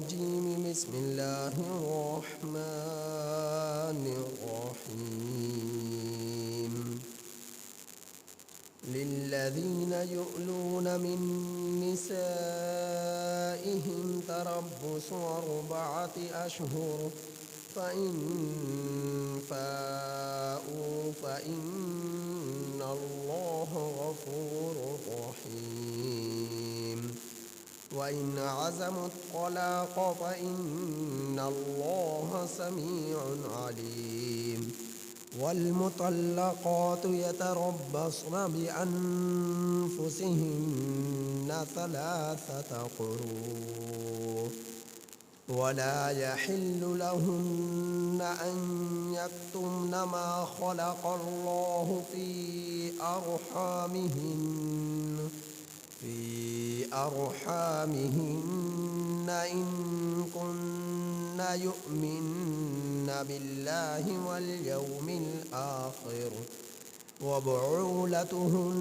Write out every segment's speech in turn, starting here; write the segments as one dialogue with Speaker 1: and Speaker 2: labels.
Speaker 1: الرجيم بسم الله الرحمن الرحيم للذين يؤلون من نسائهم تربص 4 أشهر فإن فاءوا فإن الله غفور رحيم وإن عزموا الطلاق فإن الله سميع عليم والمطلقات يتربصن بأنفسهن 3 قروء ولا يحل لهن أن يكتمن ما خلق الله في أرحامهن إن كن يؤمن بالله واليوم الآخر وبعولتهن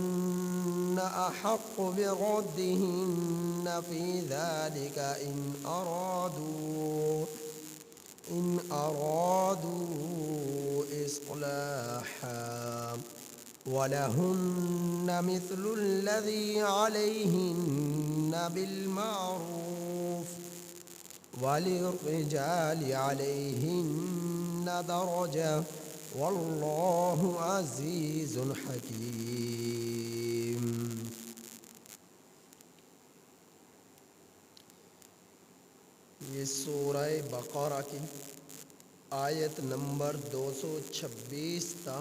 Speaker 1: أحق بردهن في ذلك إن أرادوا إصلاحا ولهن مثل الذي عليهن بالمعروف وللرجال عليهن درجة والله عزيز حكيم. یہ سورہ بقرہ کی آیت نمبر 226 تا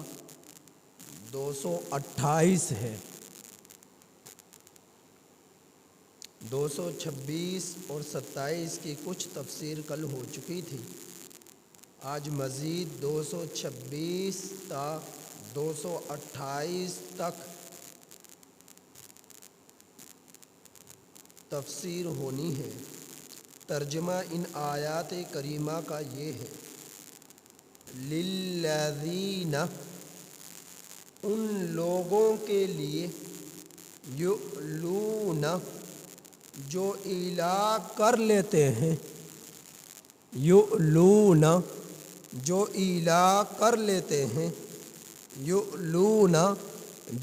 Speaker 1: 228 ہے. 226 اور 27 کی کچھ تفسیر کل ہو چکی تھی. آج مزید 226 تا 228 تک تفسیر ہونی ہے. ترجمہ ان آیات کریمہ کا یہ ہے: للذین، ان لوگوں کے لیے، یؤلون، جو ایلا کر لیتے ہیں، یؤلون، جو ایلا کر لیتے ہیں، یؤلون،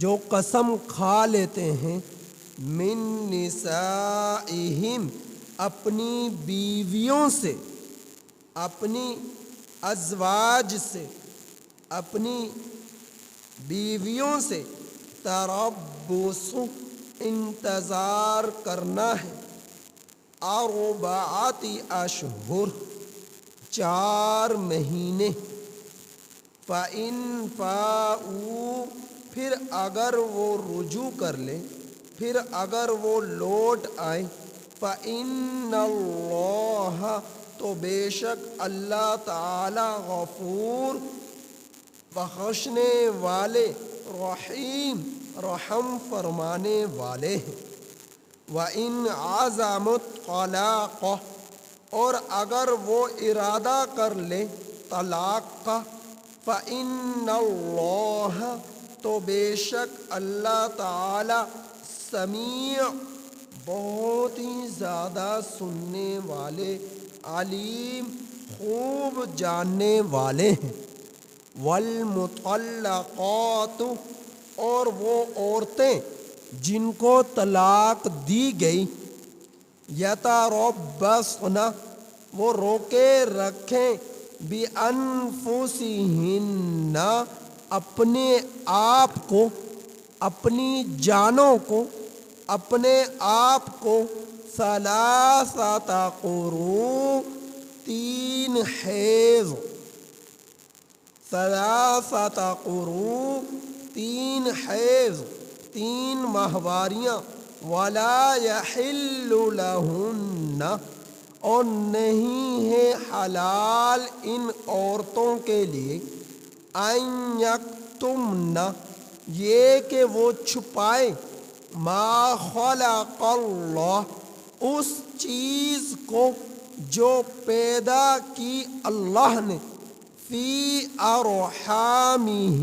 Speaker 1: جو قسم کھا لیتے ہیں، من نسائہم، اپنی بیویوں سے، اپنی ازواج سے، اپنی بیویوں سے، تربص، انتظار کرنا ہے، 4 اشہر، 4 مہینے، فَإِن فَاءُوا، پھر اگر وہ رجوع کر لیں، پھر اگر وہ لوٹ آئیں، فَإِنَّ اللَّهَ، تو بے شک اللہ تعالی، غفور، بخشنے والے، رحیم، رحم فرمانے والے ہیں. وَإِنْ عَزَمُوا الطَّلَاقَ، اور اگر وہ ارادہ کر لیں طلاق کا، فَإِنَّ اللَّهَ، تو بے شک اللہ تعالی، سمیع، بہت ہی زیادہ سننے والے، علیم، خوب جاننے والے ہیں. والمطلقات، اور وہ عورتیں جن کو طلاق دی گئی، یتربصن، وہ روکے رکھیں، بانفسہن، اپنے آپ کو، اپنی جانوں کو، اپنے آپ کو، 3 قروء، 3 حیض، 3 قروء، 3 حیض، 3 ماہواریاں. ولا یحل لہن، اور نہیں ہے حلال ان عورتوں کے لیے، ان یکتمن، یہ کہ وہ چھپائیں، ما خلق اللہ، اس چیز کو جو پیدا کی اللہ نے، فی ارحامہن،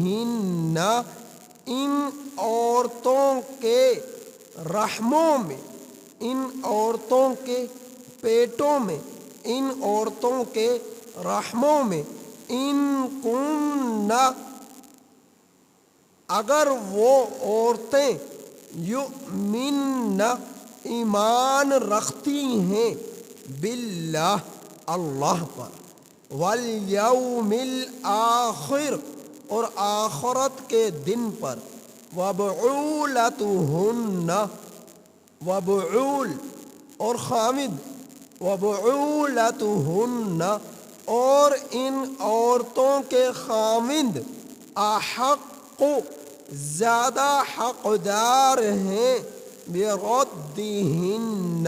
Speaker 1: ان عورتوں کے رحموں میں، ان عورتوں کے پیٹوں میں، ان عورتوں کے رحموں میں ان کننا اگر وہ عورتیں یؤمن ایمان رکھتی ہیں باللہ اللہ پر والیوم الآخر اور آخرت کے دن پر وبعولتہن وبعول اور خامد وبعولتہن اور ان عورتوں کے خامند احق زیادہ حقدار ہیں بردہن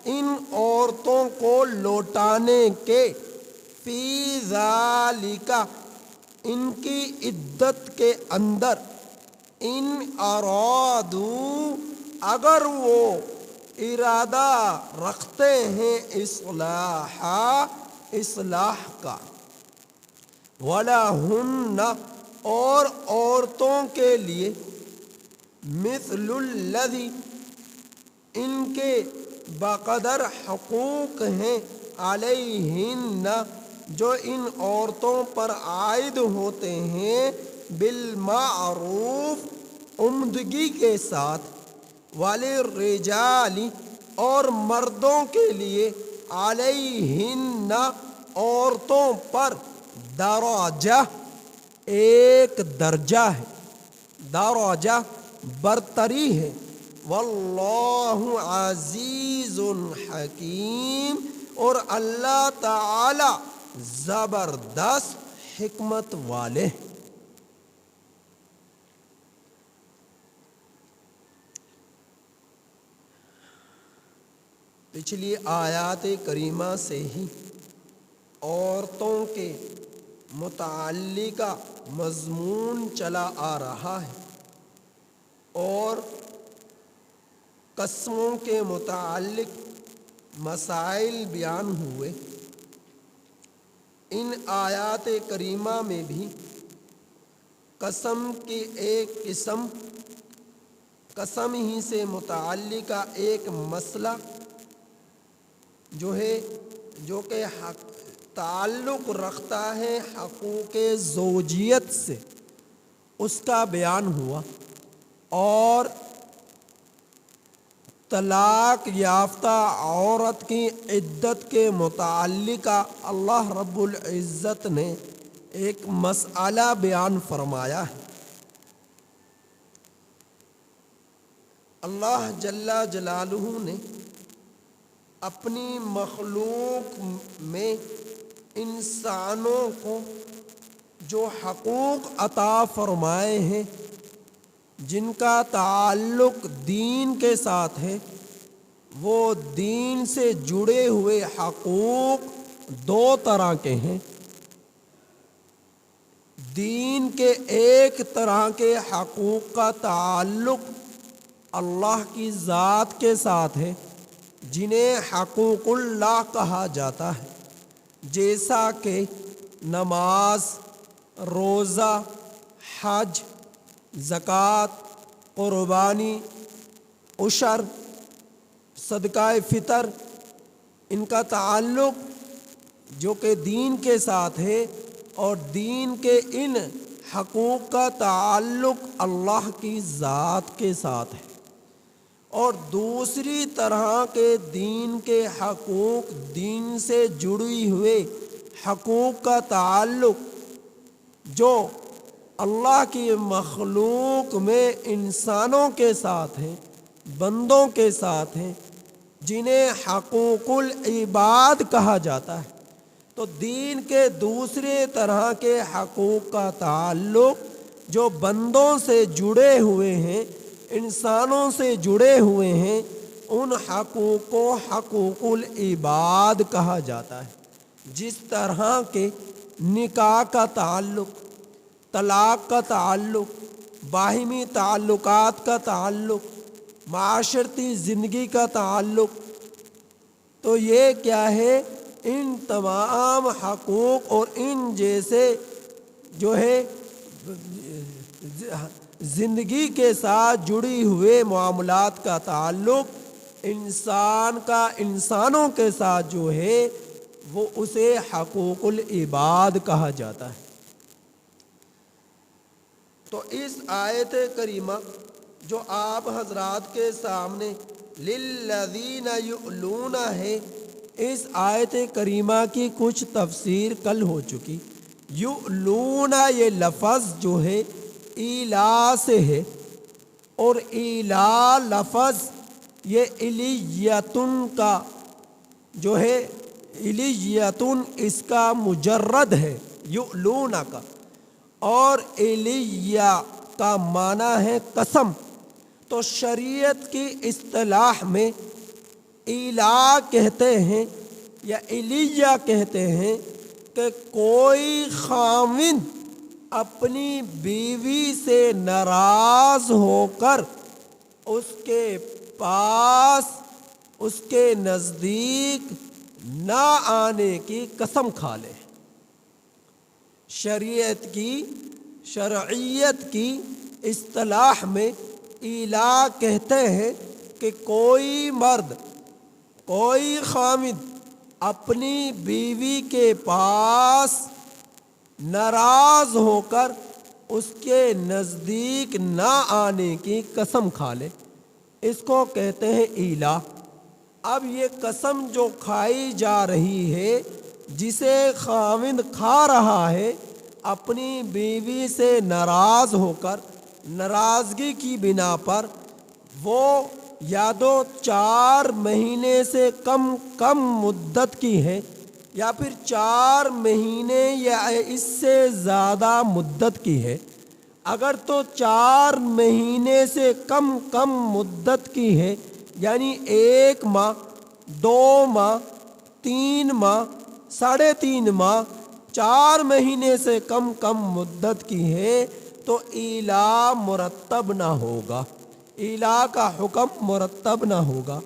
Speaker 1: ان عورتوں کو لوٹانے کے فی ذالک ان کی عدت کے اندر ان ارادو اگر وہ ارادہ رکھتے ہیں اصلاح کا وَلَهُنَّ اور عورتوں کے لیے مثل الذی ان کے بقدر حقوق ہیں علیہن جو ان عورتوں پر عائد ہوتے ہیں بالمعروف عمدگی کے ساتھ وللرجال اور مردوں کے لیے علیہن عورتوں پر درجہ ایک درجہ ہے درجہ برتری ہے واللہ عزیز حکیم اور اللہ تعالی زبردست حکمت والے ہیں۔ پچھلی آیات کریمہ سے ہی عورتوں کے متعلقہ مضمون چلا آ رہا ہے اور قسموں کے متعلق مسائل بیان ہوئے۔ ان آیات کریمہ میں بھی قسم کی ایک قسم ہی سے متعلقہ ایک مسئلہ جو کہ تعلق رکھتا ہے حقوق زوجیت سے، اس کا بیان ہوا، اور طلاق یافتہ عورت کی عدت کے متعلقہ اللہ رب العزت نے ایک مسئلہ بیان فرمایا ہے۔ اللہ جل جلالہ نے اپنی مخلوق میں انسانوں کو جو حقوق عطا فرمائے ہیں جن کا تعلق دین کے ساتھ ہے، وہ دین سے جڑے ہوئے حقوق دو طرح کے ہیں۔ دین کے ایک طرح کے حقوق کا تعلق اللہ کی ذات کے ساتھ ہے جنہیں حقوق اللہ کہا جاتا ہے، جیسا کہ نماز، روزہ، حج، زکوٰۃ، قربانی، عشر، صدقہ فطر، ان کا تعلق جو کہ دین کے ساتھ ہے، اور دین کے ان حقوق کا تعلق اللہ کی ذات کے ساتھ ہے۔ اور دوسری طرح کے دین کے حقوق، دین سے جڑی ہوئے حقوق کا تعلق جو اللہ کی مخلوق میں انسانوں کے ساتھ ہیں، بندوں کے ساتھ ہیں، جنہیں حقوق العباد کہا جاتا ہے۔ تو دین کے دوسرے طرح کے حقوق کا تعلق جو بندوں سے جڑے ہوئے ہیں، انسانوں سے جڑے ہوئے ہیں، ان حقوق کو حقوق العباد کہا جاتا ہے۔ جس طرح کے نکاح کا تعلق، طلاق کا تعلق، باہمی تعلقات کا تعلق، معاشرتی زندگی کا تعلق، تو یہ کیا ہے؟ ان تمام حقوق اور ان جیسے جو ہے زندگی کے ساتھ جڑی ہوئے معاملات کا تعلق انسان کا انسانوں کے ساتھ جو ہے وہ اسے حقوق العباد کہا جاتا ہے۔ تو اس آیت کریمہ جو آپ حضرات کے سامنے للذین یؤلون ہے، اس آیت کریمہ کی کچھ تفسیر کل ہو چکی۔ یؤلون یہ لفظ جو ہے ایلا سے ہے، اور ایلا لفظ یہ الیتن کا جو ہے، الیتن اس کا مجرد ہے یؤلون کا، اور الیہ کا معنی ہے قسم۔ تو شریعت کی اصطلاح میں ایلا کہتے ہیں یا الیہ کہتے ہیں کہ کوئی خاوند اپنی بیوی سے ناراض ہو کر اس کے پاس، اس کے نزدیک نہ آنے کی قسم کھا لے۔ شرعیت کی اصطلاح میں ایلا کہتے ہیں کہ کوئی مرد، کوئی خامد اپنی بیوی کے پاس ناراض ہو کر اس کے نزدیک نہ آنے کی قسم کھا لے، اس کو کہتے ہیں ایلا۔ اب یہ قسم جو کھائی جا رہی ہے، جسے خاوند کھا رہا ہے اپنی بیوی سے ناراض ہو کر، ناراضگی کی بنا پر، وہ یا تو 4 مہینے سے کم مدت کی ہے، یا پھر 4 مہینے یا اس سے زیادہ مدت کی ہے۔ اگر تو 4 مہینے سے کم مدت کی ہے، یعنی 1 ماہ، 2 ماہ، 3 ماہ، 3.5 ماہ، 4 مہینے سے کم مدت کی ہے، تو ایلا مرتب نہ ہوگا، ایلا کا حکم مرتب نہ ہوگا۔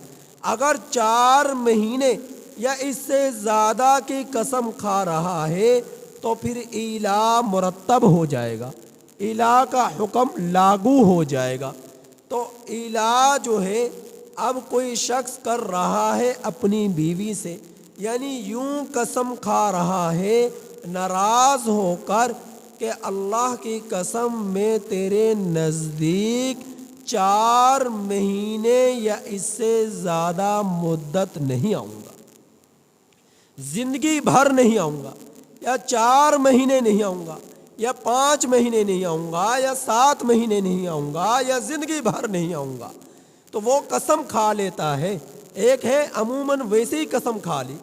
Speaker 1: اگر 4 مہینے یا اس سے زیادہ کی قسم کھا رہا ہے تو پھر ایلا مرتب ہو جائے گا، ایلا کا حکم لاگو ہو جائے گا۔ تو ایلا جو ہے، اب کوئی شخص کر رہا ہے اپنی بیوی سے، یعنی یوں قسم کھا رہا ہے ناراض ہو کر کہ اللہ کی قسم میں تیرے نزدیک 4 مہینے یا اس سے زیادہ مدت نہیں آؤں گا، زندگی بھر نہیں آؤں گا، یا 4 مہینے نہیں آؤں گا، یا 5 مہینے نہیں آؤں گا، یا 7 مہینے نہیں آؤں گا، یا زندگی بھر نہیں آؤں گا، تو وہ قسم کھا لیتا ہے۔ ایک ہے عموماً ویسے ہی قسم کھا لی،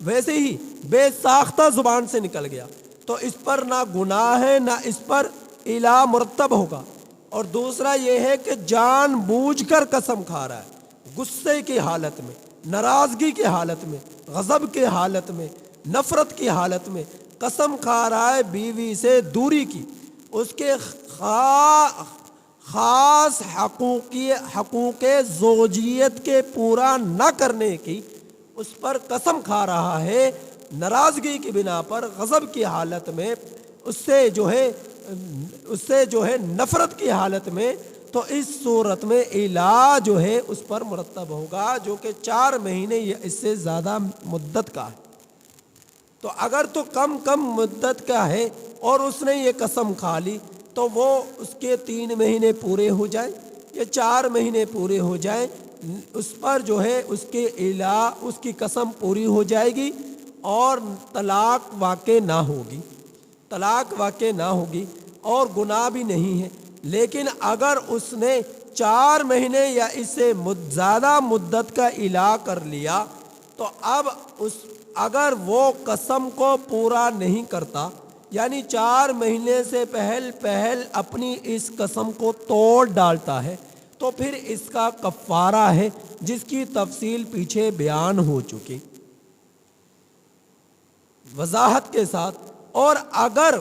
Speaker 1: ویسے ہی بے ساختہ زبان سے نکل گیا، تو اس پر نہ گناہ ہے، نہ اس پر ایلا مرتب ہوگا۔ اور دوسرا یہ ہے کہ جان بوجھ کر قسم کھا رہا ہے، غصے کی حالت میں، ناراضگی کی حالت میں، غضب کی حالت میں، نفرت کی حالت میں قسم کھا رہا ہے بیوی سے دوری کی، اس کے خاص حقوق زوجیت کے پورا نہ کرنے کی اس پر قسم کھا رہا ہے، ناراضگی کی بنا پر، غضب کی حالت میں، اس سے جو ہے نفرت کی حالت میں، تو اس صورت میں ایلا جو ہے اس پر مرتب ہوگا، جو کہ 4 مہینے یا اس سے زیادہ مدت کا ہے۔ تو اگر تو کم مدت کا ہے اور اس نے یہ قسم کھا لی، تو وہ اس کے 3 مہینے پورے ہو جائیں یا 4 مہینے پورے ہو جائیں، اس پر جو ہے اس کے ایلا، اس کی قسم پوری ہو جائے گی اور طلاق واقع نہ ہوگی، طلاق واقع نہ ہوگی اور گناہ بھی نہیں ہے۔ لیکن اگر اس نے 4 مہینے یا اس سے زیادہ مدت کا ایلا کر لیا، تو اب اگر وہ قسم کو پورا نہیں کرتا، یعنی 4 مہینے سے پہل اپنی اس قسم کو توڑ ڈالتا ہے، تو پھر اس کا کفارہ ہے، جس کی تفصیل پیچھے بیان ہو چکی وضاحت کے ساتھ۔ اور اگر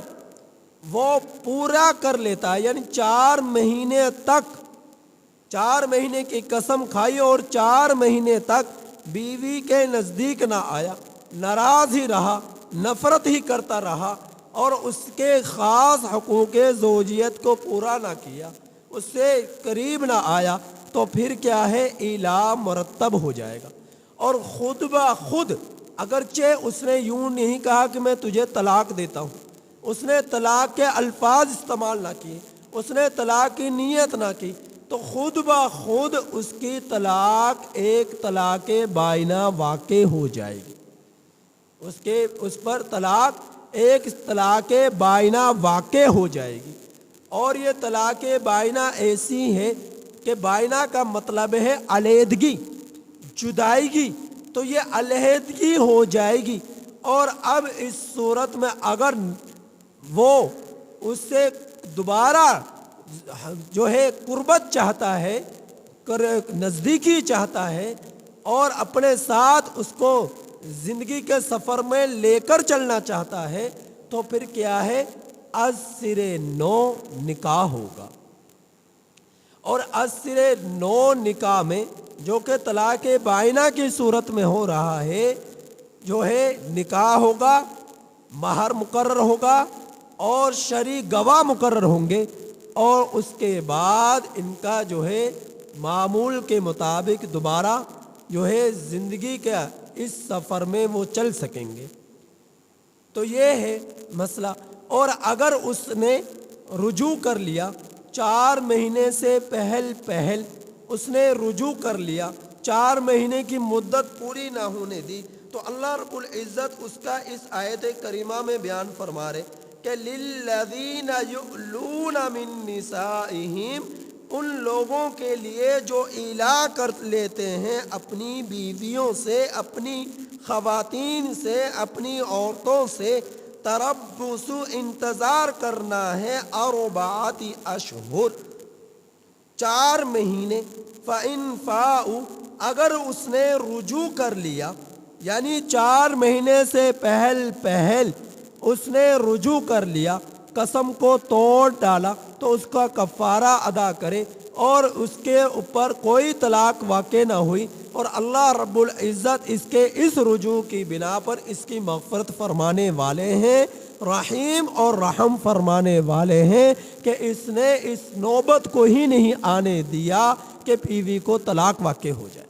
Speaker 1: وہ پورا کر لیتا ہے، یعنی 4 مہینے تک، 4 مہینے کی قسم کھائی اور 4 مہینے تک بیوی کے نزدیک نہ آیا، ناراض ہی رہا، نفرت ہی کرتا رہا، اور اس کے خاص حقوق زوجیت کو پورا نہ کیا، اس سے قریب نہ آیا، تو پھر کیا ہے، ایلا مرتب ہو جائے گا۔ اور خود بخود اگرچہ اس نے یوں نہیں کہا کہ میں تجھے طلاق دیتا ہوں، اس نے طلاق کے الفاظ استعمال نہ کیے، اس نے طلاق کی نیت نہ کی، تو خود بخود اس کی طلاق ایک طلاق بائنہ واقع ہو جائے گی، اس پر طلاق ایک طلاق بائنہ واقع ہو جائے گی۔ اور یہ طلاق بائنہ ایسی ہے کہ بائنہ کا مطلب ہے علیحدگی، جدائیگی، تو یہ علیحدگی ہو جائے گی۔ اور اب اس صورت میں اگر وہ اس سے دوبارہ جو ہے قربت چاہتا ہے، نزدیکی چاہتا ہے، اور اپنے ساتھ اس کو زندگی کے سفر میں لے کر چلنا چاہتا ہے، تو پھر کیا ہے؟ از سرے نو نکاح ہوگا۔ اور از سرے نو نکاح میں جو کہ طلاق بائنہ کی صورت میں ہو رہا ہے، جو ہے نکاح ہوگا، مہر مقرر ہوگا اور شرعی گواہ مقرر ہوں گے، اور اس کے بعد ان کا جو ہے معمول کے مطابق دوبارہ جو ہے زندگی کے اس سفر میں وہ چل سکیں گے۔ تو یہ ہے مسئلہ۔ اور اگر اس نے رجوع کر لیا 4 مہینے سے پہل اس نے رجوع کر لیا، 4 مہینے کی مدت پوری نہ ہونے دی، تو اللہ رب العزت اس کا اس آیت کریمہ میں بیان فرما رہے کہ للذین یؤلون من نسائہم، ان لوگوں کے لیے جو ایلا کر لیتے ہیں اپنی بیویوں سے، اپنی خواتین سے، اپنی عورتوں سے، تربص انتظار کرنا ہے، 4 اشہر 4 مہینے، فَإِن فَاءُوا، اگر اس نے رجوع کر لیا، یعنی 4 مہینے سے پہل اس نے رجوع کر لیا، قسم کو توڑ ڈالا، تو اس کا کفارہ ادا کرے، اور اس کے اوپر کوئی طلاق واقع نہ ہوئی، اور اللہ رب العزت اس کے اس رجوع کی بنا پر اس کی مغفرت فرمانے والے ہیں، رحیم اور رحم فرمانے والے ہیں، کہ اس نے اس نوبت کو ہی نہیں آنے دیا کہ بیوی کو طلاق واقع ہو جائے،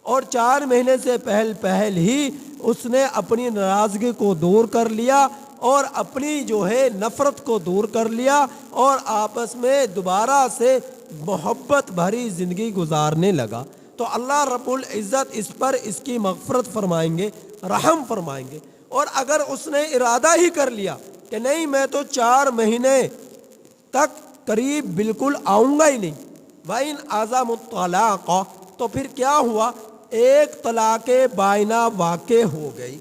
Speaker 1: اور 4 مہینے سے پہل ہی اس نے اپنی ناراضگی کو دور کر لیا، اور اپنی جو ہے نفرت کو دور کر لیا، اور آپس میں دوبارہ سے محبت بھری زندگی گزارنے لگا، تو اللہ رب العزت اس پر اس کی مغفرت فرمائیں گے، رحم فرمائیں گے۔ اور اگر اس نے ارادہ ہی کر لیا کہ نہیں میں تو 4 مہینے تک قریب بالکل آؤں گا ہی نہیں، وَإِنْ عَزَمُوا الطَّلَاقَ، تو پھر کیا ہوا؟ ایک طلاق بائنہ واقع ہو گئی۔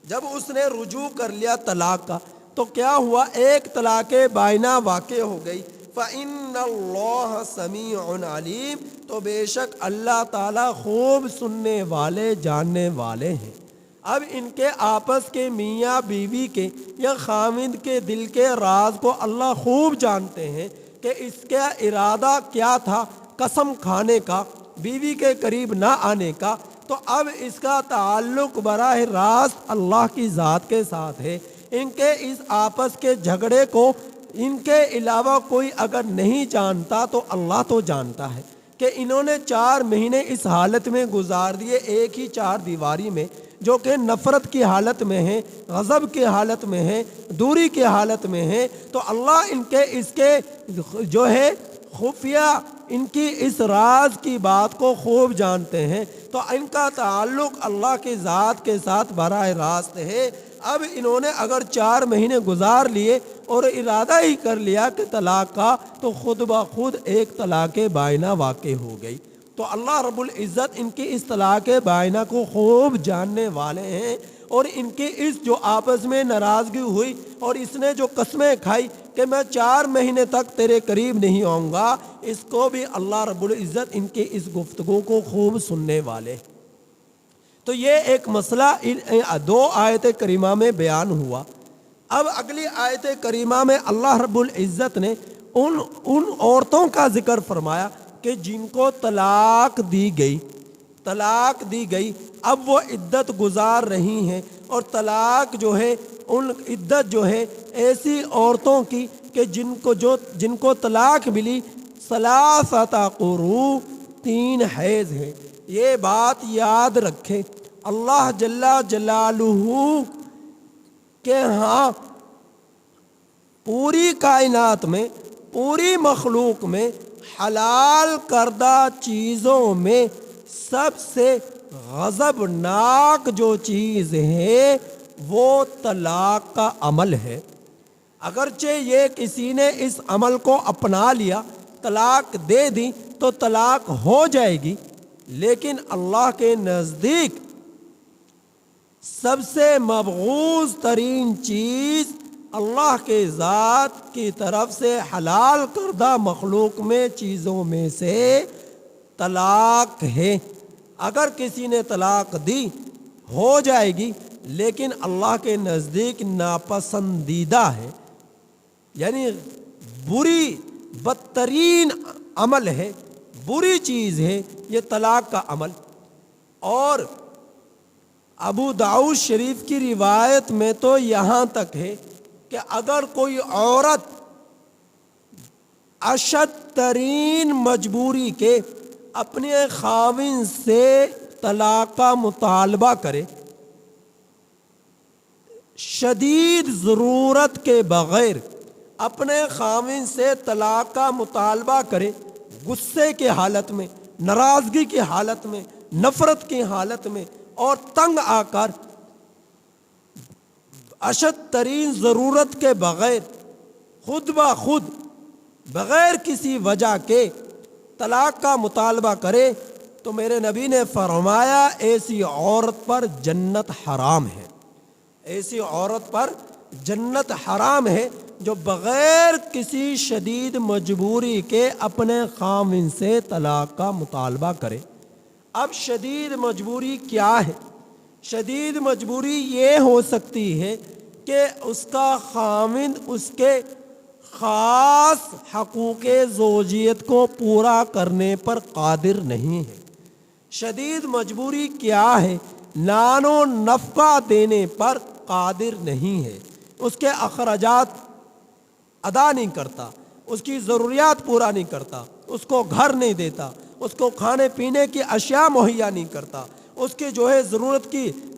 Speaker 1: جب اس نے رجوع کر لیا طلاق کا، تو کیا ہوا؟ ایک طلاق بائنہ واقع ہو گئی۔ فَإِنَّ اللَّهَ سَمِيعٌ عَلِيمٌ، تو بے شک اللہ تعالیٰ خوب سننے والے، جاننے والے ہیں۔ اب ان کے آپس کے میاں بیوی کے یا خاوند کے دل کے راز کو اللہ خوب جانتے ہیں کہ اس کا ارادہ کیا تھا، قسم کھانے کا، بیوی کے قریب نہ آنے کا، تو اب اس کا تعلق براہ راست اللہ کی ذات کے ساتھ ہے۔ ان کے اس آپس کے جھگڑے کو ان کے علاوہ کوئی اگر نہیں جانتا تو اللہ تو جانتا ہے کہ انہوں نے 4 مہینے اس حالت میں گزار دیے، ایک ہی 4 دیواری میں، جو کہ نفرت کی حالت میں ہے، غضب کی حالت میں ہے، دوری کی حالت میں ہے، تو اللہ ان کے اس کے جو ہے خفیہ ان کی اس راز کی بات کو خوب جانتے ہیں، تو ان کا تعلق اللہ کی ذات کے ساتھ براہ راست ہے۔ اب انہوں نے اگر 4 مہینے گزار لیے اور ارادہ ہی کر لیا کہ طلاق کا، تو خود بخود ایک طلاق بائنہ واقع ہو گئی۔ تو اللہ رب العزت ان کی اس طلاق بائنہ کو خوب جاننے والے ہیں، اور ان کی اس جو آپس میں ناراضگی ہوئی اور اس نے جو قسمیں کھائی کہ میں 4 مہینے تک تیرے قریب نہیں آؤں گا، اس کو بھی اللہ رب العزت ان کی اس گفتگو کو خوب سننے والے۔ تو یہ ایک مسئلہ ان 2 آیت کریمہ میں بیان ہوا۔ اب اگلی آیت کریمہ میں اللہ رب العزت نے ان عورتوں کا ذکر فرمایا کہ جن کو طلاق دی گئی، اب وہ عدت گزار رہی ہیں، اور طلاق جو ہے ان عدت جو ہے ایسی عورتوں کی کہ جن کو طلاق ملی، 3 قروء 3 حیض ہیں۔ یہ بات یاد رکھیں، اللہ جل جلالہ کے ہاں پوری کائنات میں، پوری مخلوق میں حلال کردہ چیزوں میں سب سے غضبناک جو چیز ہے وہ طلاق کا عمل ہے۔ اگرچہ یہ کسی نے اس عمل کو اپنا لیا، طلاق دے دی تو طلاق ہو جائے گی، لیکن اللہ کے نزدیک سب سے مبغوض ترین چیز اللہ کے ذات کی طرف سے حلال کردہ مخلوق میں چیزوں میں سے طلاق ہے۔ اگر کسی نے طلاق دی ہو جائے گی، لیکن اللہ کے نزدیک ناپسندیدہ ہے، یعنی بری بدترین عمل ہے، بری چیز ہے یہ طلاق کا عمل۔ اور ابو داؤد شریف کی روایت میں تو یہاں تک ہے کہ اگر کوئی عورت اشد ترین مجبوری کے اپنے خاوند سے طلاق کا مطالبہ کرے، شدید ضرورت کے بغیر اپنے خاوند سے طلاق کا مطالبہ کرے، غصے کی حالت میں، ناراضگی کی حالت میں، نفرت کی حالت میں، اور تنگ آ کر اشد ترین ضرورت کے بغیر خود بخود بغیر کسی وجہ کے طلاق کا مطالبہ کرے، تو میرے نبی نے فرمایا ایسی عورت پر جنت حرام ہے، ایسی عورت پر جنت حرام ہے جو بغیر کسی شدید مجبوری کے اپنے خاوند سے طلاق کا مطالبہ کرے۔ اب شدید مجبوری کیا ہے؟ شدید مجبوری یہ ہو سکتی ہے کہ اس کا خاوند اس کے خاص حقوق زوجیت کو پورا کرنے پر قادر نہیں ہے۔ شدید مجبوری کیا ہے؟ نان و نفقہ دینے پر قادر نہیں ہے، اس کے اخراجات ادا نہیں کرتا، اس کی ضروریات پورا نہیں کرتا، اس کو گھر نہیں دیتا، اس کو کھانے پینے کی اشیاء مہیا نہیں کرتا، اس کی جو ہے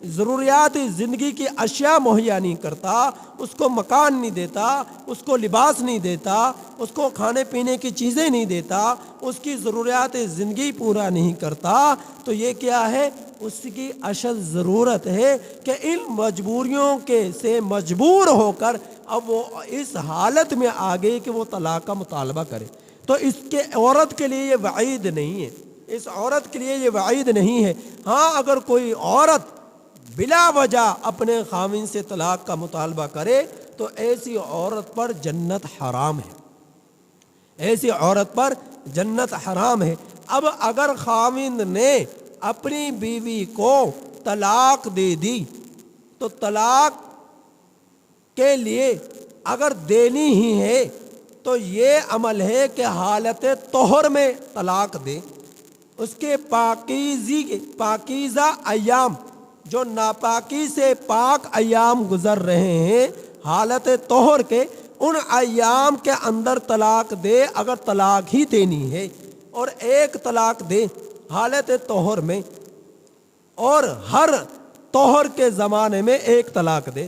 Speaker 1: ضروریات زندگی کی اشیاء مہیا نہیں کرتا، اس کو مکان نہیں دیتا، اس کو لباس نہیں دیتا، اس کو کھانے پینے کی چیزیں نہیں دیتا، اس کی ضروریات زندگی پورا نہیں کرتا، تو یہ کیا ہے؟ اس کی اشد ضرورت ہے کہ ان مجبوریوں کے سے مجبور ہو کر اب وہ اس حالت میں آ گئی کہ وہ طلاق کا مطالبہ کرے۔ تو اس کے عورت کے لیے یہ وعید نہیں ہے، اس عورت کے لیے یہ وعید نہیں ہے۔ ہاں اگر کوئی عورت بلا وجہ اپنے خاوند سے طلاق کا مطالبہ کرے تو ایسی عورت پر جنت حرام ہے، ایسی عورت پر جنت حرام ہے۔ اب اگر خاوند نے اپنی بیوی کو طلاق دے دی تو طلاق کے لیے اگر دینی ہی ہے تو یہ عمل ہے کہ حالت طہر میں طلاق دے، اس کے پاکیزہ ایام، جو ناپاکی سے پاک ایام گزر رہے ہیں حالت طہر کے، ان ایام کے اندر طلاق دے اگر طلاق ہی دینی ہے، اور ایک طلاق دے حالت طہر میں، اور ہر طہر کے زمانے میں ایک طلاق دے،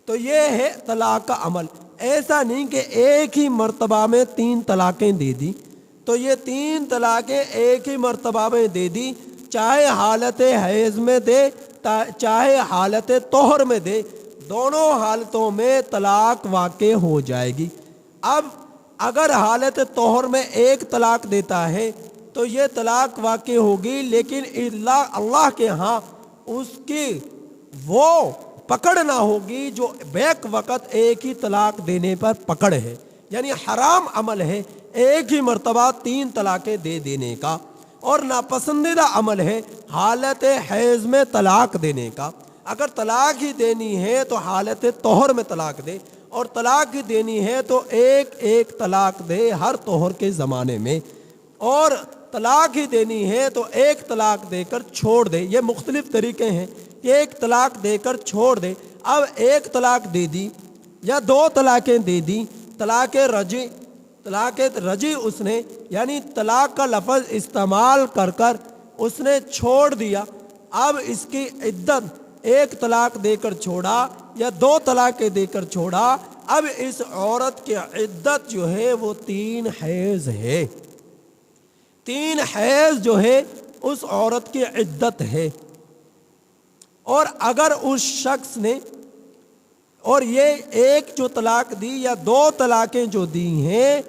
Speaker 1: تو یہ ہے طلاق کا عمل۔ ایسا نہیں کہ ایک ہی مرتبہ میں 3 طلاقیں دے دی، تو یہ 3 طلاقیں ایک ہی مرتبہ میں دے دی، چاہے حالت حیض میں دے چاہے حالت طہر میں دے، دونوں حالتوں میں طلاق واقع ہو جائے گی۔ اب اگر حالت طہر میں ایک طلاق دیتا ہے تو یہ طلاق واقع ہوگی، لیکن اللہ کے ہاں اس کی وہ پکڑ نہ ہوگی جو بیک وقت ایک ہی طلاق دینے پر پکڑ ہے، یعنی حرام عمل ہے ایک ہی مرتبہ 3 طلاقیں دے دینے کا، اور ناپسندیدہ عمل ہے حالت حیض میں طلاق دینے کا۔ اگر طلاق ہی دینی ہے تو حالت طہر میں طلاق دے، اور طلاق ہی دینی ہے تو ایک طلاق دے ہر طہر کے زمانے میں، اور طلاق ہی دینی ہے تو ایک طلاق دے کر چھوڑ دے۔ یہ مختلف طریقے ہیں کہ ایک طلاق دے کر چھوڑ دے۔ اب ایک طلاق دے دی یا 2 طلاقیں دے دی، طلاق رجی اس نے، یعنی طلاق کا لفظ استعمال کر کر اس نے چھوڑ دیا۔ اب اس کی عدت ایک طلاق دے کر چھوڑا یا دو طلاقیں دے کر چھوڑا، اب اس عورت کی عدت جو ہے وہ 3 حیض ہے، 3 حیض جو ہے اس عورت کی عدت ہے۔ اور اگر اس شخص نے، اور یہ ایک جو طلاق دی یا 2 طلاقیں جو دی ہیں،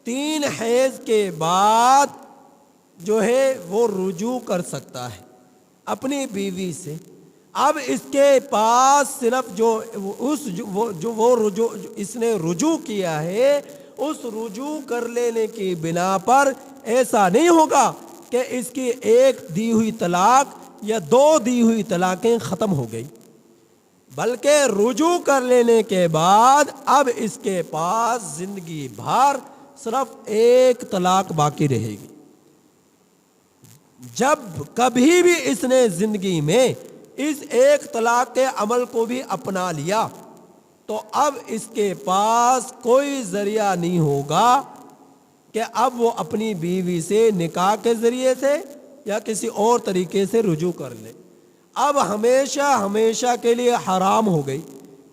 Speaker 1: 3 حیض کے بعد جو ہے وہ رجوع کر سکتا ہے اپنی بیوی سے۔ اب اس کے پاس صرف اس نے رجوع کیا ہے، اس رجوع کر لینے کی بنا پر ایسا نہیں ہوگا کہ اس کی ایک دی ہوئی طلاق یا 2 دی ہوئی طلاقیں ختم ہو گئی، بلکہ رجوع کر لینے کے بعد اب اس کے پاس زندگی بھر صرف ایک طلاق باقی رہے گی۔ جب کبھی بھی اس نے زندگی میں اس ایک طلاق کے عمل کو بھی اپنا لیا تو اب اس کے پاس کوئی ذریعہ نہیں ہوگا کہ اب وہ اپنی بیوی سے نکاح کے ذریعے سے یا کسی اور طریقے سے رجوع کر لے، اب ہمیشہ ہمیشہ کے لیے حرام ہو گئی۔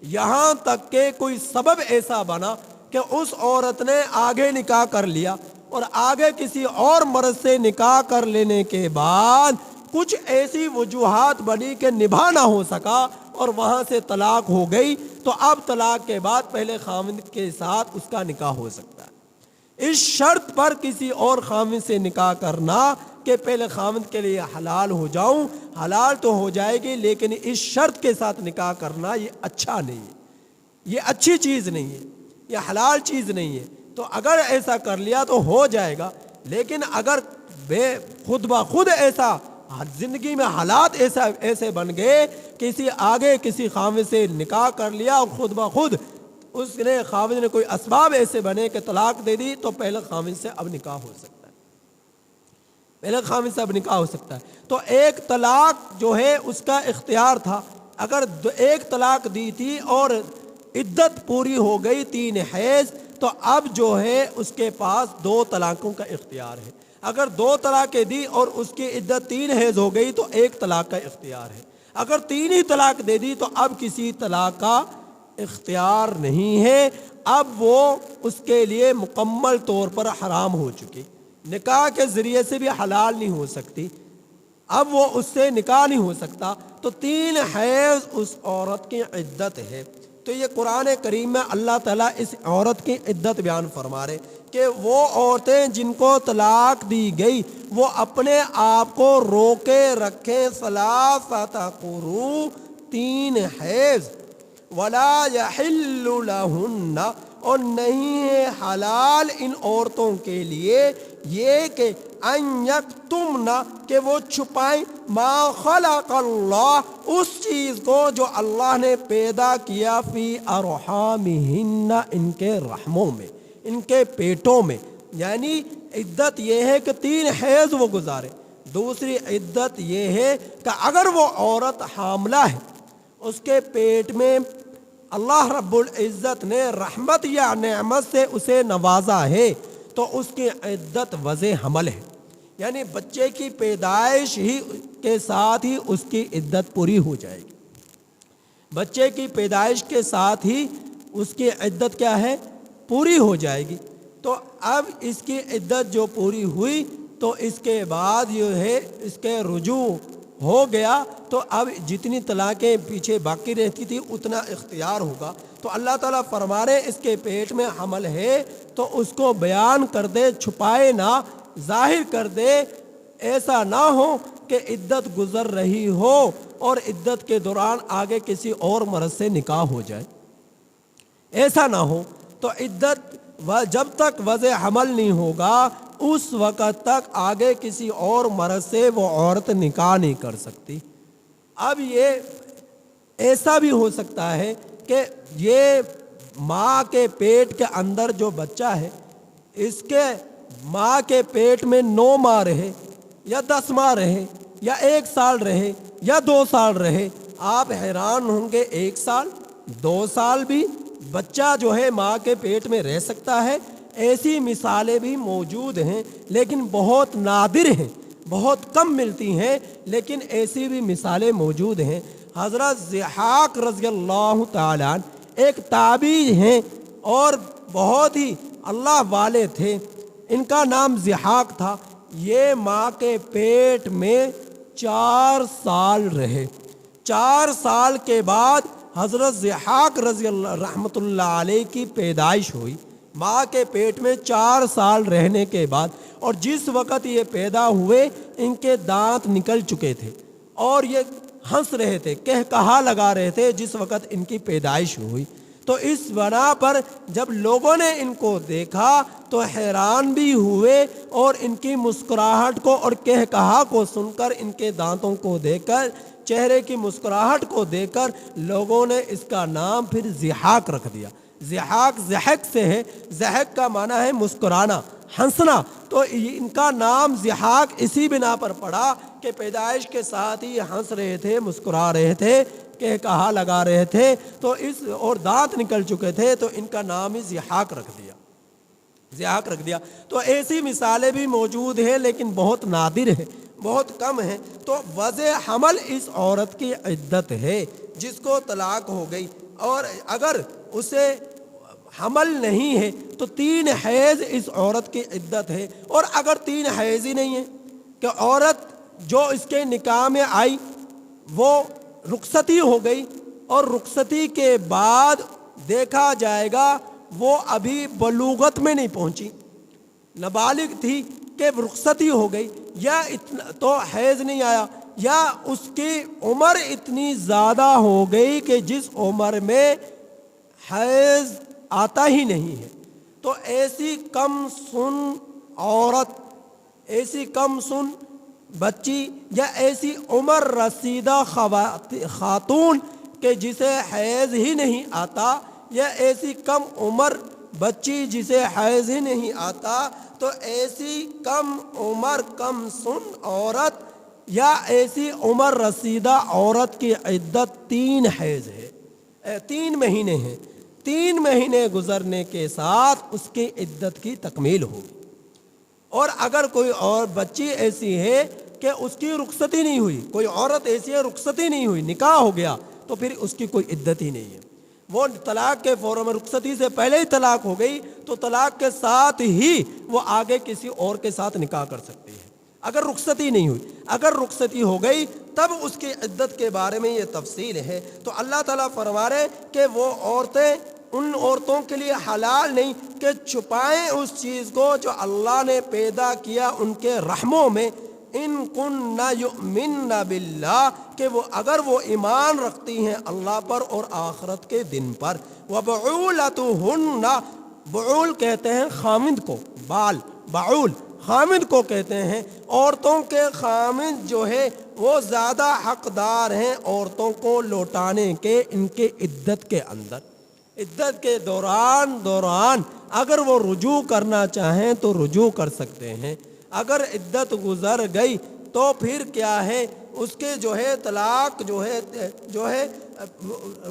Speaker 1: یہاں تک کہ کوئی سبب ایسا بنا کہ اس عورت نے آگے نکاح کر لیا اور آگے کسی اور مرد سے نکاح کر لینے کے بعد کچھ ایسی وجوہات بنی کہ نبھا نہ ہو سکا اور وہاں سے طلاق ہو گئی، تو اب طلاق کے بعد پہلے خاوند کے ساتھ اس کا نکاح ہو سکتا ہے، اس شرط پر کسی اور خاوند سے نکاح کرنا کہ پہلے خاوند کے لیے حلال ہو جاؤں۔ حلال تو ہو جائے گی لیکن اس شرط کے ساتھ نکاح کرنا یہ اچھا نہیں ہے، یہ اچھی چیز نہیں ہے، یہ حلال چیز نہیں ہے۔ تو اگر ایسا کر لیا تو ہو جائے گا، لیکن اگر خود بخود ایسا زندگی میں حالات ایسے بن گئے، کسی خاوند سے نکاح کر لیا اور خود بخود خاوند نے کوئی اسباب ایسے بنے کہ طلاق دے دی، تو پہلے خاوند سے اب نکاح ہو سکتا ہے، پہلے خاوند سے اب نکاح ہو سکتا ہے۔ تو ایک طلاق جو ہے اس کا اختیار تھا، اگر ایک طلاق دی تھی اور عدت پوری ہو گئی 3 حیض، تو اب جو ہے اس کے پاس 2 طلاقوں کا اختیار ہے۔ اگر 2 طلاقیں دی اور اس کی عدت 3 حیض ہو گئی تو 1 طلاق کا اختیار ہے، اگر 3 ہی طلاق دے دی تو اب کسی طلاق کا اختیار نہیں ہے، اب وہ اس کے لیے مکمل طور پر حرام ہو چکی، نکاح کے ذریعے سے بھی حلال نہیں ہو سکتی، اب وہ اس سے نکاح نہیں ہو سکتا۔ تو 3 حیض اس عورت کی عدت ہے۔ تو یہ قرآن کریم میں اللہ تعالیٰ اس عورت کی عدت بیان فرما رہے کہ وہ عورتیں جن کو طلاق دی گئی وہ اپنے آپ کو روکے رکھیں، ثلاثۃ قروء، 3 حیض، ولا یحل لہن، اور نہیں ہے حلال ان عورتوں کے لیے یہ کہ ان یکتمن، کہ وہ چھپائیں، ما خلق اللہ، اس چیز کو جو اللہ نے پیدا کیا، فی ارحامہن، ان کے رحموں میں، ان کے پیٹوں میں۔ یعنی عدت یہ ہے کہ 3 حیض وہ گزارے، دوسری عدت یہ ہے کہ اگر وہ عورت حاملہ ہے، اس کے پیٹ میں اللہ رب العزت نے رحمت یا نعمت سے اسے نوازا ہے تو اس کی عدت وضع حمل ہے، یعنی بچے کی پیدائش ہی کے ساتھ ہی اس کی عدت پوری ہو جائے گی، بچے کی پیدائش کے ساتھ ہی اس کی عدت کیا ہے، پوری ہو جائے گی۔ تو اب اس کی عدت جو پوری ہوئی تو اس کے بعد جو ہے اس کے رجوع ہو گیا، تو اب جتنی طلاقیں پیچھے باقی رہتی تھی اتنا اختیار ہوگا۔ تو اللہ تعالیٰ فرما رہے اس کے پیٹ میں حمل ہے تو اس کو بیان کر دے، چھپائے نہ، ظاہر کر دے، ایسا نہ ہو کہ عدت گزر رہی ہو اور عدت کے دوران آگے کسی اور مرد سے نکاح ہو جائے، ایسا نہ ہو۔ تو عدت جب تک وضع حمل نہیں ہوگا اس وقت تک آگے کسی اور مرد سے وہ عورت نکاح نہیں کر سکتی۔ اب یہ ایسا بھی ہو سکتا ہے کہ یہ ماں کے پیٹ کے اندر جو بچہ ہے، اس کے ماں کے پیٹ میں 9 ماہ رہے یا 10 ماہ رہے یا 1 سال رہے یا 2 سال رہے، آپ حیران ہوں گے 1 سال 2 سال بھی بچہ جو ہے ماں کے پیٹ میں رہ سکتا ہے۔ ایسی مثالیں بھی موجود ہیں لیکن بہت نادر ہیں، بہت کم ملتی ہیں، لیکن ایسی بھی مثالیں موجود ہیں۔ حضرت ضحاک رضی اللہ تعالیٰ عنہ ایک تابعی ہیں اور بہت ہی اللہ والے تھے۔ ان کا نام ضحاک تھا۔ یہ ماں کے پیٹ میں 4 سال رہے۔ 4 سال کے بعد حضرت ضحاک رضی اللہ رحمۃ اللہ علیہ کی پیدائش ہوئی، ماں کے پیٹ میں 4 سال رہنے کے بعد۔ اور جس وقت یہ پیدا ہوئے ان کے دانت نکل چکے تھے اور یہ ہنس رہے تھے، کہا لگا رہے تھے جس وقت ان کی پیدائش ہوئی۔ تو اس بنا پر جب لوگوں نے ان کو دیکھا تو حیران بھی ہوئے، اور ان کی مسکراہٹ کو اور کہا کو سن کر، ان کے دانتوں کو دیکھ کر، چہرے کی مسکراہٹ کو دیکھ کر لوگوں نے اس کا نام پھر ضحاک رکھ دیا۔ ضحاک ضحک سے ہے، ضحک کا معنی ہے مسکرانا، ہنسنا، تو ان کا نام ضحاک اسی بنا پر پڑا کہ پیدائش کے ساتھ ہی ہنس رہے تھے، مسکرا رہے تھے، کہا لگا رہے تھے، تو اور دانت نکل چکے تھے، تو ان کا نام ہی ضحاک رکھ دیا، ضحاک رکھ دیا۔ تو ایسی مثالیں بھی موجود ہیں، لیکن بہت نادر ہے، بہت کم ہے۔ تو وضع حمل اس عورت کی عدت ہے جس کو طلاق ہو گئی، اور اگر اسے حمل نہیں ہے تو 3 حیض اس عورت کی عدت ہے۔ اور اگر 3 حیض ہی نہیں ہے کہ عورت جو اس کے نکاح میں آئی وہ رخصتی ہو گئی، اور رخصتی کے بعد دیکھا جائے گا وہ ابھی بلوغت میں نہیں پہنچی، نابالغ تھی کہ رخصتی ہو گئی، یا تو حیض نہیں آیا، یا اس کی عمر اتنی زیادہ ہو گئی کہ جس عمر میں حیض آتا ہی نہیں ہے، تو ایسی کم سن عورت، ایسی کم سن بچی، یا ایسی عمر رسیدہ خاتون کہ جسے حیض ہی نہیں آتا، یا ایسی کم عمر بچی جسے حیض ہی نہیں آتا، تو ایسی کم عمر کم سن عورت یا ایسی عمر رسیدہ عورت کی عدت 3 حیض ہے، 3 مہینے ہیں۔ 3 مہینے گزرنے کے ساتھ اس کی عدت کی تکمیل ہوگی۔ اور اگر کوئی اور بچی ایسی ہے کہ اس کی رخصتی نہیں ہوئی، کوئی عورت ایسی ہے رخصتی نہیں ہوئی، نکاح ہو گیا، تو پھر اس کی کوئی عدت ہی نہیں ہے، وہ طلاق کے فوراً، رخصتی سے پہلے ہی طلاق ہو گئی، تو طلاق کے ساتھ ہی وہ آگے کسی اور کے ساتھ نکاح کر سکتی ہے اگر رخصتی نہیں ہوئی۔ اگر رخصتی ہو گئی تب اس کی عدت کے بارے میں یہ تفصیل ہے۔ تو اللہ تعالیٰ فرما رہے کہ وہ عورتیں ان عورتوں کے لیے حلال نہیں کہ چھپائیں اس چیز کو جو اللہ نے پیدا کیا ان کے رحموں میں، ان کن یؤمن باللہ، کہ وہ اگر وہ ایمان رکھتی ہیں اللہ پر اور آخرت کے دن پر۔ وبعولتہن، بعول کہتے ہیں خامند کو، بال بعول خامند کو کہتے ہیں۔ عورتوں کے خامند جو ہے وہ زیادہ حقدار ہیں عورتوں کو لوٹانے کے، ان کے عدت کے اندر، عدت کے دوران اگر وہ رجوع کرنا چاہیں تو رجوع کر سکتے ہیں۔ اگر عدت گزر گئی تو پھر کیا ہے، اس کے جو ہے طلاق جو ہے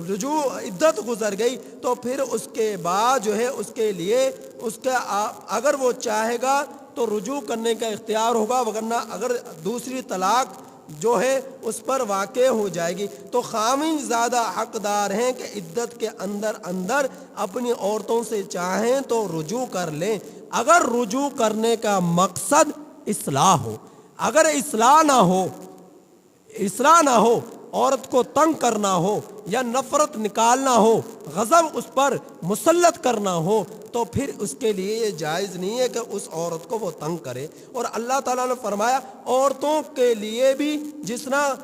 Speaker 1: رجوع، عدت گزر گئی تو پھر اس کے بعد جو ہے اس کے لیے اس کا اگر وہ چاہے گا تو رجوع کرنے کا اختیار ہوگا، وگرنہ اگر دوسری طلاق جو ہے اس پر واقع ہو جائے گی۔ تو خامند زیادہ حقدار ہیں کہ عدت کے اندر اپنی عورتوں سے چاہیں تو رجوع کر لیں، اگر رجوع کرنے کا مقصد اصلاح ہو۔ اگر اصلاح نہ ہو، عورت کو تنگ کرنا ہو یا نفرت نکالنا ہو، غضب اس پر مسلط کرنا ہو، تو پھر اس کے لیے یہ جائز نہیں ہے کہ اس عورت کو وہ تنگ کرے۔ اور اللہ تعالیٰ نے فرمایا عورتوں کے لیے بھی جس طرح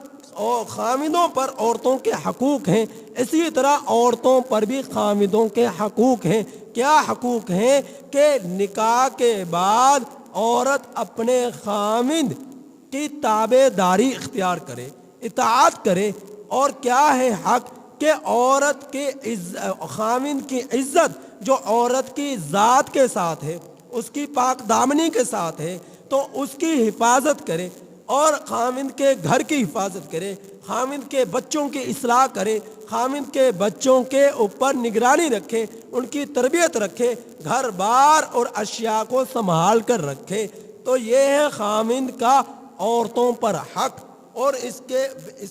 Speaker 1: خامدوں پر عورتوں کے حقوق ہیں، اسی طرح عورتوں پر بھی خامدوں کے حقوق ہیں۔ کیا حقوق ہیں؟ کہ نکاح کے بعد عورت اپنے خامد کی تابع داری اختیار کرے، اطاعت کرے۔ اور کیا ہے حق؟ کہ عورت کے خامد کی عزت جو عورت کی ذات کے ساتھ ہے، اس کی پاک دامنی کے ساتھ ہے، تو اس کی حفاظت کرے، اور خامد کے گھر کی حفاظت کرے، خامد کے بچوں کی اصلاح کرے، خامد کے بچوں کے اوپر نگرانی رکھے، ان کی تربیت رکھے، گھر بار اور اشیاء کو سنبھال کر رکھے۔ تو یہ ہے خامد کا عورتوں پر حق اور اس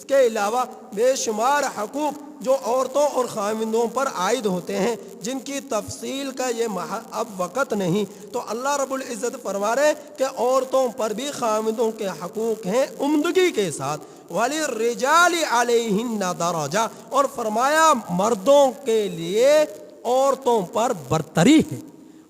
Speaker 1: کے علاوہ بے شمار حقوق جو عورتوں اور خاوندوں پر عائد ہوتے ہیں، جن کی تفصیل کا یہ اب وقت نہیں، تو اللہ رب العزت فرما رہے کہ عورتوں پر بھی خاوندوں کے حقوق ہیں عمدگی کے ساتھ۔ وَلِلرِّجَالِ عَلَيْهِنَّ دَرَجَةٌ، اور فرمایا مردوں کے لیے عورتوں پر برتری ہے۔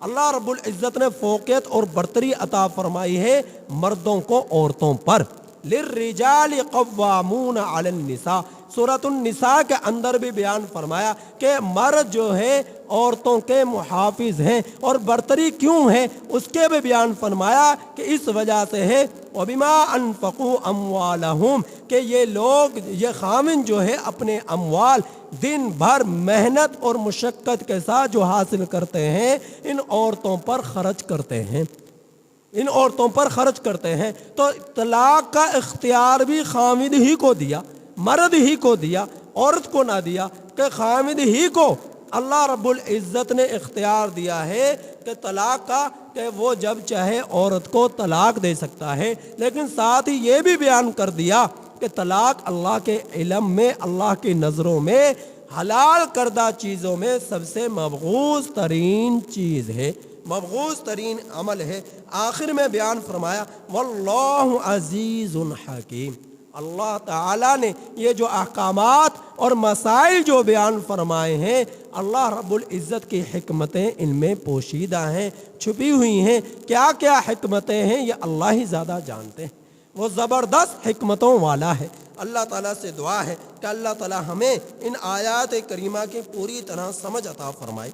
Speaker 1: اللہ رب العزت نے فوقیت اور برتری عطا فرمائی ہے مردوں کو عورتوں پر۔ للرجال قوامون علی النساء، سورۃ النساء کے اندر بھی بیان فرمایا کہ مرد جو ہے عورتوں کے محافظ ہیں، اور برتری کیوں ہے اس کے بھی بیان فرمایا کہ اس وجہ سے ہے وَبِمَا أَنفَقُوا أَمْوَالَهُمْ، کہ یہ لوگ، یہ خاوند جو ہے اپنے اموال دن بھر محنت اور مشقت کے ساتھ جو حاصل کرتے ہیں ان عورتوں پر خرچ کرتے ہیں، ان عورتوں پر خرچ کرتے ہیں۔ تو طلاق کا اختیار بھی خاوند ہی کو دیا، مرد ہی کو دیا، عورت کو نہ دیا، کہ خاوند ہی کو اللہ رب العزت نے اختیار دیا ہے کہ طلاق کا، کہ وہ جب چاہے عورت کو طلاق دے سکتا ہے، لیکن ساتھ ہی یہ بھی بیان کر دیا کہ طلاق اللہ کے علم میں، اللہ کی نظروں میں حلال کردہ چیزوں میں سب سے مبغوض ترین چیز ہے، مبغوض ترین عمل ہے۔ آخر میں بیان فرمایا واللہ عزیز حکیم، اللہ تعالیٰ نے یہ جو احکامات اور مسائل جو بیان فرمائے ہیں، اللہ رب العزت کی حکمتیں ان میں پوشیدہ ہیں، چھپی ہوئی ہیں۔ کیا کیا حکمتیں ہیں یہ اللہ ہی زیادہ جانتے ہیں، وہ زبردست حکمتوں والا ہے۔ اللہ تعالیٰ سے دعا ہے کہ اللہ تعالیٰ ہمیں ان آیات کریمہ کی پوری طرح سمجھ عطا فرمائے۔